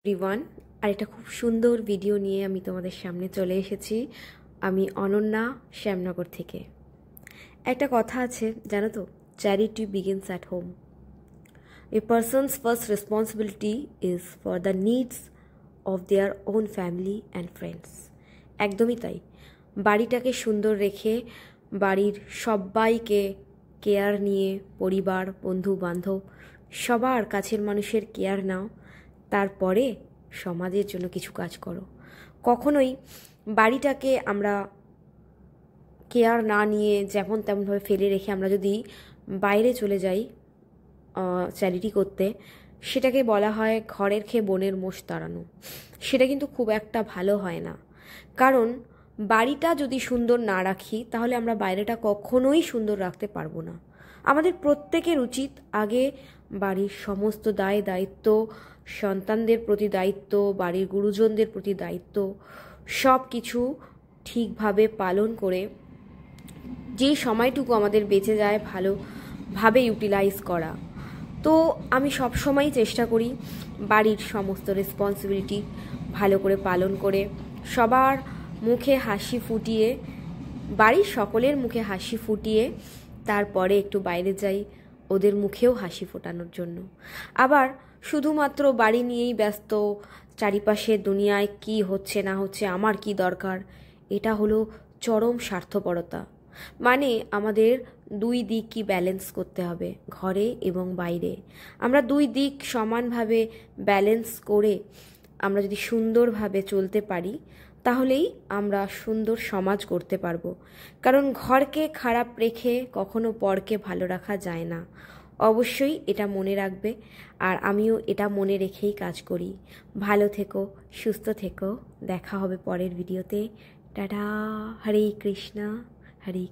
Everyone, আর একটা খুব সুন্দর ভিডিও নিয়ে আমি তোমাদের সামনে চলে এসেছি। আমি অনন্যা, শ্যামনগর থেকে। একটা কথা আছে জানো তো, charity begins at home. A persons first responsibility is for the needs of their own family and friends. একদমই তাই। বাড়িটাকে সুন্দর রেখে বাড়ির সবাইকে কেয়ার নিয়ে, পরিবার, বন্ধু বান্ধব সবার কাছের মানুষের কেয়ার নাও, তারপরে সমাজের জন্য কিছু কাজ করো। কখনোই বাড়িটাকে আমরা কেয়ার না নিয়ে যেমন তেমনভাবে ফেলে রেখে আমরা যদি বাইরে চলে যাই চ্যারিটি করতে, সেটাকে বলা হয় ঘরের খেয়ে বনের মোষ তাড়ানো। সেটা কিন্তু খুব একটা ভালো হয় না, কারণ বাড়িটা যদি সুন্দর না রাখি তাহলে আমরা বাইরেটা কখনোই সুন্দর রাখতে পারবো না। আমাদের প্রত্যেকের উচিত আগে বাড়ির সমস্ত দায় দায়িত্ব, সন্তানদের প্রতি দায়িত্ব, বাড়ির গুরুজনদের প্রতি দায়িত্ব সব কিছু ঠিকভাবে পালন করে যে সময়টুকু আমাদের বেঁচে যায় ভালোভাবে ইউটিলাইজ করা। তো আমি সবসময় চেষ্টা করি বাড়ির সমস্ত রেসপন্সিবিলিটি ভালো করে পালন করে সবার মুখে হাসি ফুটিয়ে, বাড়ির সকলের মুখে হাসি ফুটিয়ে তারপরে একটু বাইরে যাই ওদের মুখেও হাসি ফোটানোর জন্য। আবার শুধুমাত্র বাড়ি নিয়েই ব্যস্ত, চারিপাশের দুনিয়ায় কি হচ্ছে না হচ্ছে, আমার কি দরকার, এটা হলো চরম স্বার্থপরতা। মানে আমাদের দুই দিক কি ব্যালেন্স করতে হবে, ঘরে এবং বাইরে। আমরা দুই দিক সমানভাবে ব্যালেন্স করে আমরা যদি সুন্দরভাবে চলতে পারি তাহলেই আমরা সুন্দর সমাজ করতে পারবো। কারণ ঘরকে খারাপ রেখে কখনো পরকে ভালো রাখা যায় না। অবশ্যই এটা মনে রাখবে, আর আমিও এটা মনে রেখেই কাজ করি। ভালো থেকো, সুস্থ থেকো, দেখা হবে পরের ভিডিওতে। টাটা। হরে কৃষ্ণা, হরে।